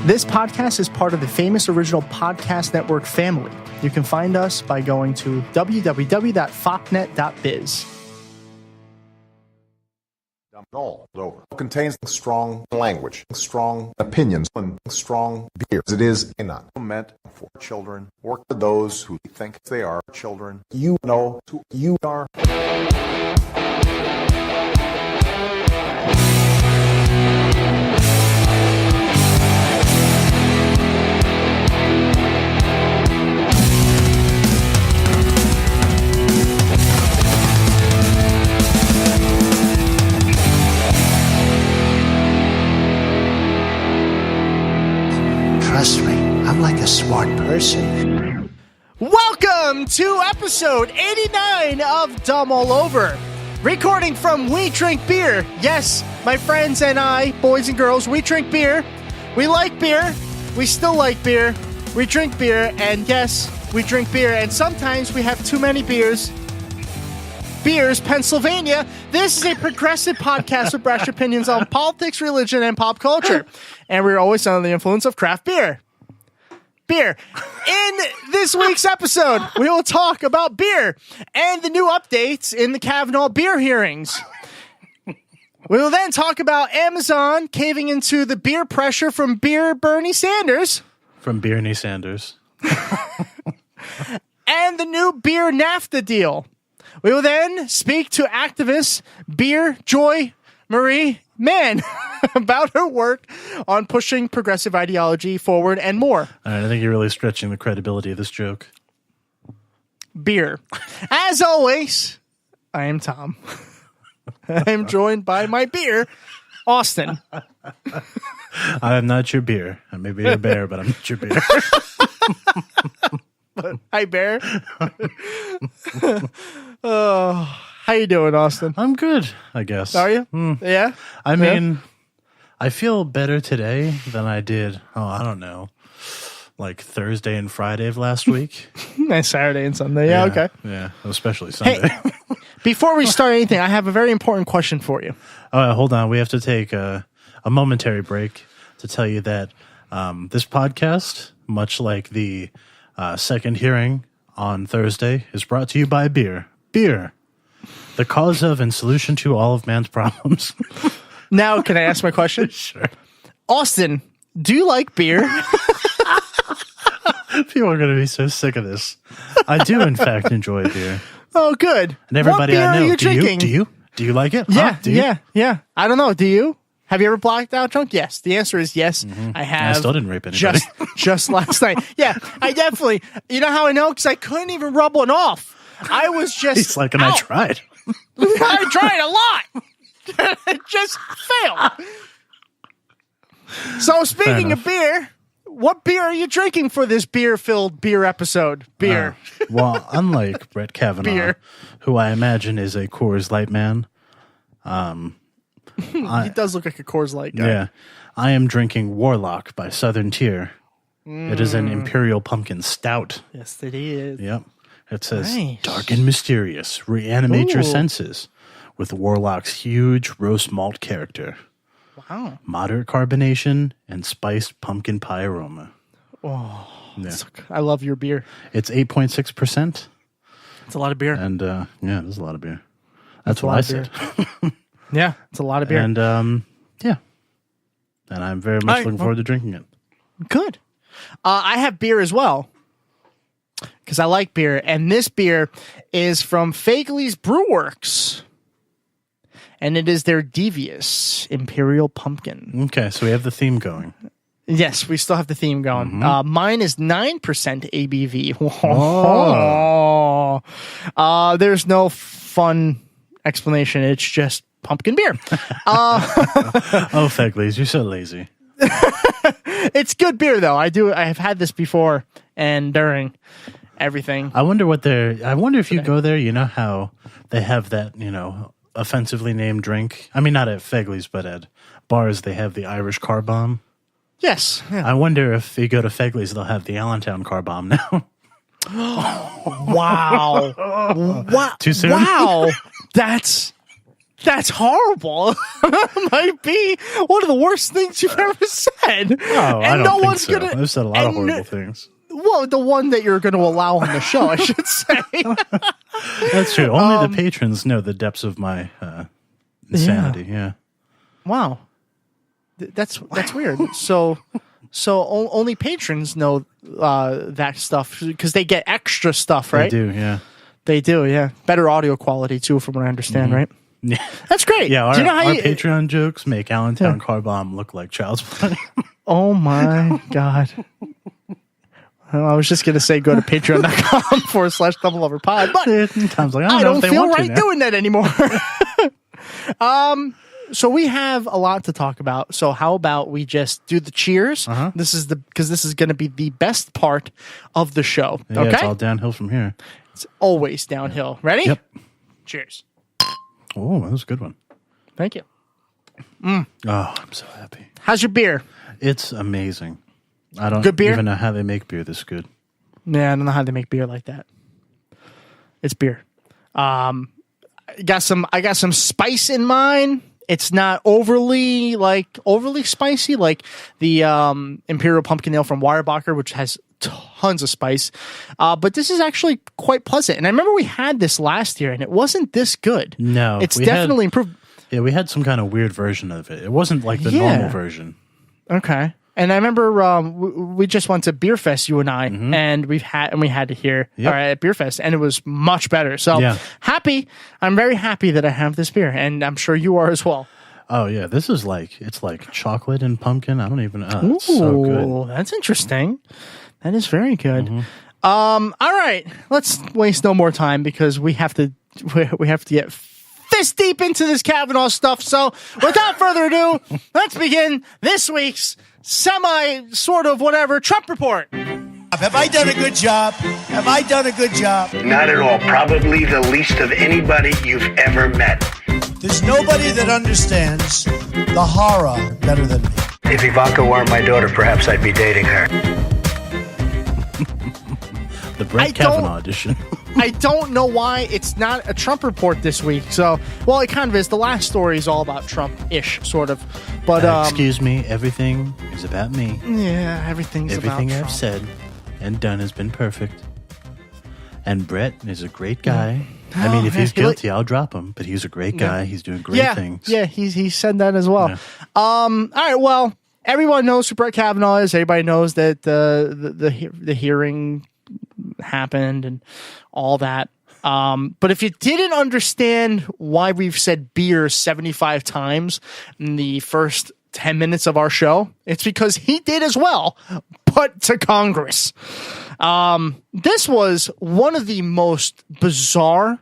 This podcast is part of the Famous Original Podcast Network family. You can find us by going to www.fopnet.biz. All over. Contains strong language, strong opinions, and strong beer. It is not meant for children or for those who think they are children. You know who you are. Trust me, I'm like a smart person. Welcome to episode 89 of Dumb All Over. Recording from We Drink Beer. Yes, my friends and I, boys and girls, we drink beer. We like beer. We still like beer. We drink beer. And yes, we drink beer. And sometimes we have too many beers. Beers, Pennsylvania. This is a progressive podcast with brash opinions on politics, religion, and pop culture. And we're always under the influence of craft beer. Beer. In this week's episode, we will talk about beer and the new updates in the Kavanaugh beer hearings. We will then talk about Amazon caving into the beer pressure from Beer Bernie Sanders. From Bernie Sanders. And the new beer NAFTA deal. We will then speak to activist Beer Joy Marie Mann about her work on pushing progressive ideology forward and more. All right, I think you're really stretching the credibility of this joke. Beer. As always, I am Tom. I am joined by my beer, Austin. I am not your beer. I may be your bear, but I'm not your beer. Hi, Bear. Oh, how you doing, Austin? I'm good, I guess. Are you? Yeah? I mean, I feel better today than I did, I don't know, like Thursday and Friday of last week. Nice Saturday and Sunday. Yeah, okay. Yeah, especially Sunday. Hey, before we start anything, I have a very important question for you. Hold on. We have to take a momentary break to tell you that this podcast, much like the second hearing on Thursday, is brought to you by beer. Beer, the cause of and solution to all of man's problems. Now, can I ask my question? Sure. Austin, do you like beer? People are going to be so sick of this. I do, in fact, enjoy beer. Oh, good. And everybody what beer I know, are you drinking? Do you like it? Yeah, Huh? Do you? yeah. I don't know. Do you? Have you ever blacked out drunk? Yes. The answer is yes. Mm-hmm. I have. I still didn't rape anybody. Just last night. Yeah, I definitely. You know how I know? Because I couldn't even rub one off. I was just. He's like, and I tried. I tried a lot. It just failed. So speaking of beer, what beer are you drinking for this beer-filled beer episode? Beer. Well, unlike Brett Kavanaugh, Beer. who I imagine is a Coors Light man. He does look like a Coors Light guy. Yeah. I am drinking Warlock by Southern Tier. It is an Imperial Pumpkin Stout. Yes, it is. Yep. It says, Nice. dark and mysterious, reanimate your Ooh. senses with Warlock's huge roast malt character. Wow. Moderate carbonation and spiced pumpkin pie aroma. Oh, Yeah. I love your beer. It's 8.6%. It's a lot of beer. And, yeah, there's a lot of beer. That's a what lot I of said. Yeah, it's a lot of beer. And, yeah. And I'm very much looking forward to drinking it. Good. I have beer as well because I like beer. And this beer is from Fagley's Brewworks. And it is their Devious Imperial Pumpkin. Okay, so we have the theme going. Yes, we still have the theme going. Mine is 9% ABV. Oh. There's no fun explanation. It's just pumpkin beer. Oh, Fegley's, you're so lazy. It's good beer, though. I have had this before and during everything. I wonder if you go there, you know how they have that, offensively named drink. I mean, not at Fegley's, but at bars, they have the Irish car bomb. Yes. Yeah. I wonder if you go to Fegley's, they'll have the Allentown car bomb now. Wow. Wow. Too soon? Wow. That's That's horrible. Might be one of the worst things you've ever said. Oh, I don't think so. I've said a lot of horrible things. Well, the one that you're going to allow on the show, I should say. That's true. Only the patrons know the depths of my insanity. Yeah. Wow. That's weird. So only patrons know that stuff because they get extra stuff, right? They do, yeah. They do, yeah. Better audio quality too, from what I understand, right? Yeah, that's great. Yeah, do you know how our Patreon jokes make Allentown Car Bomb look like child's play. Oh my god. Well, I was just going to say go to patreon.com/DoubleOverPod, but I don't feel right doing that anymore. So we have a lot to talk about. So how about we just do the cheers? This is going to be the best part of the show. Yeah, okay, it's all downhill from here. It's always downhill. Ready? Yep. Cheers. Oh, that was a good one. Thank you. Oh, I'm so happy. How's your beer? It's amazing. I don't good beer? even know how they make beer this good. Yeah, I don't know how they make beer like that. It's beer. I got some spice in mine. It's not overly spicy like the Imperial Pumpkin Ale from Weyerbacher, which has tons of spice. But this is actually quite pleasant. And I remember we had this last year, and it wasn't this good. No. It's definitely improved. Yeah, we had some kind of weird version of it. It wasn't like the normal version. Okay. And I remember we just went to Beer Fest, you and I, and we had it here at Beer Fest, and it was much better. So happy. I'm very happy that I have this beer, and I'm sure you are as well. Oh yeah, this is it's like chocolate and pumpkin. I don't even. It's so good. That's interesting. That is very good. All right, let's waste no more time because we have to get fist deep into this Kavanaugh stuff. So without further ado, let's begin this week's sort of whatever Trump report. Have I done a good job? Have I done a good job? Not at all. Probably the least of anybody you've ever met. There's nobody that understands the horror better than me. If Ivanka weren't my daughter, perhaps I'd be dating her. The Brett Kavanaugh edition. I don't know why it's not a Trump report this week. So, well, it kind of is. The last story is all about Trump-ish, sort of. But excuse me, everything is about me. Yeah, everything I've Trump. said and done has been perfect. And Brett is a great guy. I mean, if he's guilty, I'll drop him. But he's a great guy. He's doing great things. Yeah, he said that as well. Yeah. All right, well, everyone knows who Brett Kavanaugh is. Everybody knows that the hearing happened and all that. But if you didn't understand why we've said beer 75 times in the first 10 minutes of our show, it's because he did as well, but to Congress. This was one of the most bizarre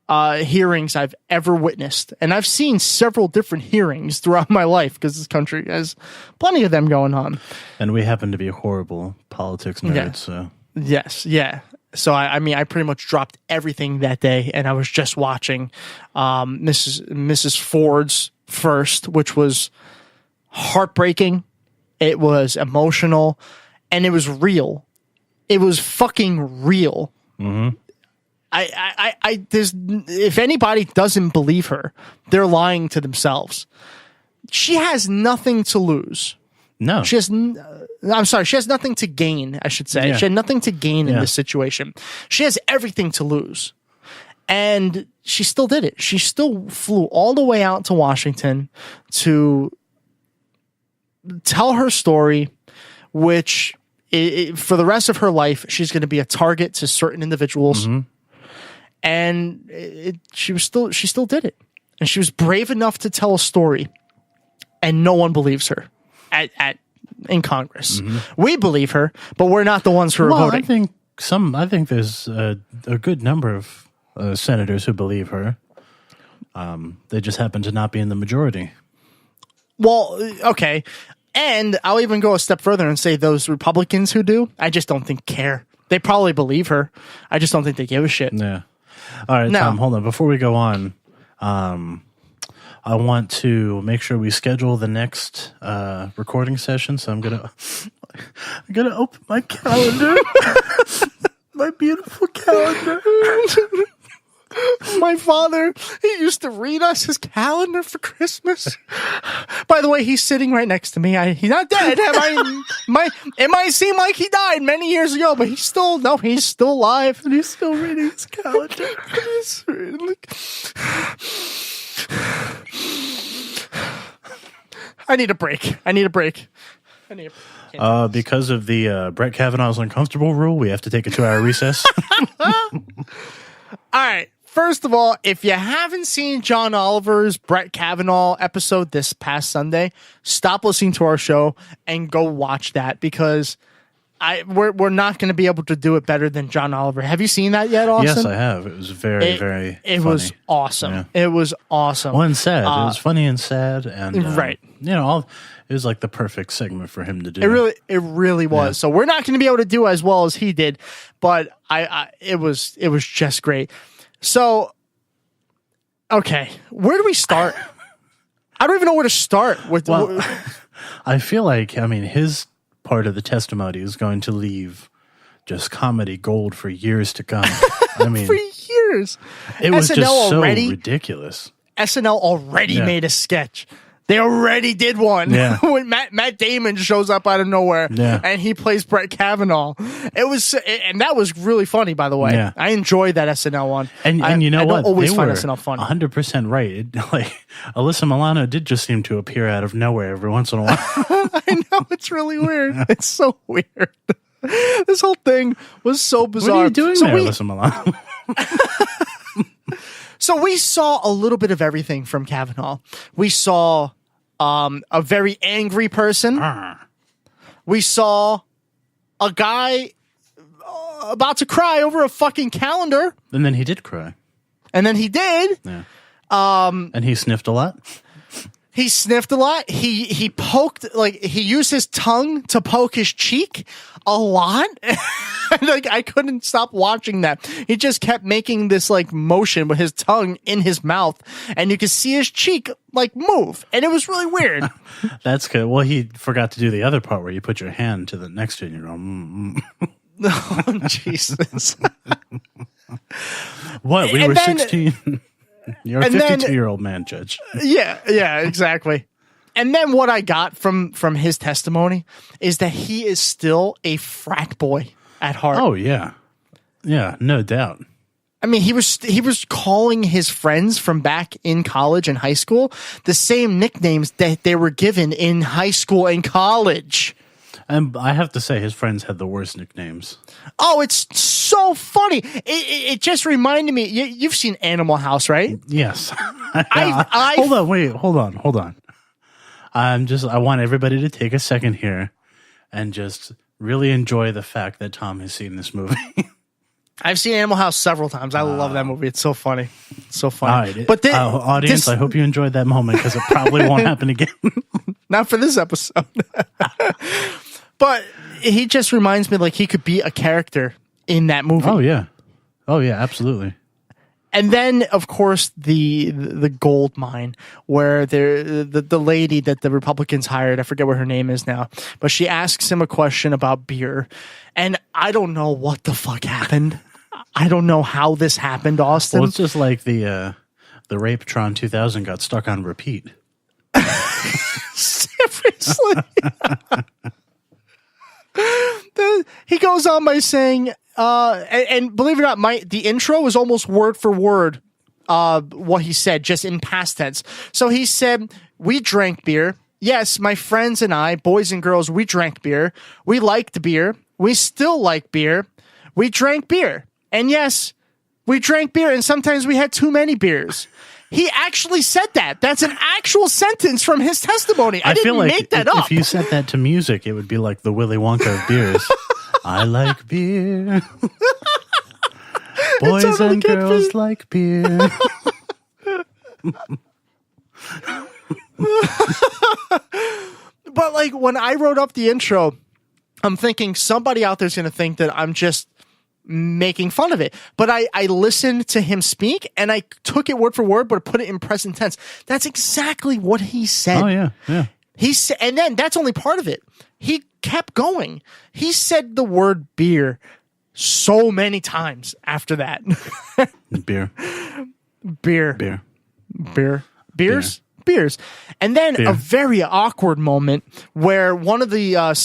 hearings I've ever witnessed. And I've seen several different hearings throughout my life because this country has plenty of them going on. And we happen to be horrible politics nerds, so... Yes, yeah. So I mean, I pretty much dropped everything that day, and I was just watching Mrs. Ford's first, which was heartbreaking. It was emotional, and it was real. It was fucking real. Mm-hmm. If anybody doesn't believe her, they're lying to themselves. She has nothing to lose. No, she has. I'm sorry. She has nothing to gain. I should say she had nothing to gain in this situation. She has everything to lose, and she still did it. She still flew all the way out to Washington to tell her story, which for the rest of her life she's going to be a target to certain individuals. Mm-hmm. And she still did it, and she was brave enough to tell a story, and no one believes her. In Congress, we believe her, but we're not the ones who are voting. I think there's a good number of senators who believe her. They just happen to not be in the majority. Well, okay, and I'll even go a step further and say those Republicans who do, I just don't think care. They probably believe her. I just don't think they give a shit. Yeah. All right, Tom, hold on. Before we go on, I want to make sure we schedule the next recording session. So I'm gonna open my calendar, my beautiful calendar. My father, he used to read us his calendar for Christmas. By the way, he's sitting right next to me. He's not dead. It might seem like he died many years ago, but he's still alive. And he's still reading his calendar. I need a break. Because of the Brett Kavanaugh's uncomfortable rule, we have to take a 2-hour recess. All right. First of all, if you haven't seen John Oliver's Brett Kavanaugh episode this past Sunday, stop listening to our show and go watch that, because we're not going to be able to do it better than John Oliver. Have you seen that yet, Austin? Yes, I have. It was very funny. It was awesome. Yeah. It was awesome. Well, and sad. It was funny and sad, and right. It was like the perfect segment for him to do. It really was. Yeah. So we're not going to be able to do as well as he did, but it was just great. So, okay, where do we start? I don't even know where to start with. Well, I feel like, his part of the testimony is going to leave just comedy gold for years to come. For years. It was SNL just so ridiculous. SNL already made a sketch. They already did one. Yeah. When Matt Damon shows up out of nowhere and he plays Brett Kavanaugh. And that was really funny, by the way. Yeah. I enjoyed that SNL one. And you know what? I don't always find SNL funny. 100% right. Alyssa Milano did just seem to appear out of nowhere every once in a while. I know, it's really weird. It's so weird. This whole thing was so bizarre. What are you doing there, Alyssa Milano? So we saw a little bit of everything from Kavanaugh. We saw a very angry person. We saw a guy about to cry over a fucking calendar. And then he did cry. And then he did. Yeah. And he sniffed a lot. He sniffed a lot. He poked, he used his tongue to poke his cheek a lot. I couldn't stop watching that. He just kept making this motion with his tongue in his mouth, and you could see his cheek move, and it was really weird. That's good. Well, he forgot to do the other part where you put your hand to the next to it and you're all, Oh, Jesus. What? We were 16. You're a 52-year-old man, Judge. Yeah, exactly. And then what I got from his testimony is that he is still a frat boy at heart. Oh, yeah. Yeah, no doubt. He was calling his friends from back in college and high school the same nicknames that they were given in high school and college. And I have to say, his friends had the worst nicknames. Oh, it's so funny. It just reminded me. You've seen Animal House, right? Yes. Hold on. I want everybody to take a second here and just really enjoy the fact that Tom has seen this movie. I've seen Animal House several times. I love that movie. It's so funny. It's so funny. All right, but audience, I hope you enjoyed that moment, because it probably won't happen again. Not for this episode. But he just reminds me he could be a character in that movie. Oh yeah, absolutely. And then, of course, the gold mine where the lady that the Republicans hired, I forget what her name is now, but she asks him a question about beer, and I don't know what the fuck happened. I don't know how this happened, Austin. Well, it's just like the Rapetron 2000 got stuck on repeat. Seriously. He goes on by saying, and believe it or not, the intro was almost word for word what he said, just in past tense. So he said, "We drank beer. Yes, my friends and I, boys and girls, we drank beer. We liked beer. We still like beer. We drank beer. And yes, we drank beer, and sometimes we had too many beers." He actually said that. That's an actual sentence from his testimony. I didn't make that up. If you set that to music, it would be like the Willy Wonka of beers. I like beer. Boys and girls like beer. But when I wrote up the intro, I'm thinking somebody out there's going to think that I'm just making fun of it. But I listened to him speak, and I took it word for word, but put it in present tense. That's exactly what he said. Oh, yeah. He said, and then that's only part of it. He kept going. He said the word beer so many times after that. Beer. Beer. Beer. Beer. Beers? Beers. And then a very awkward moment where one of the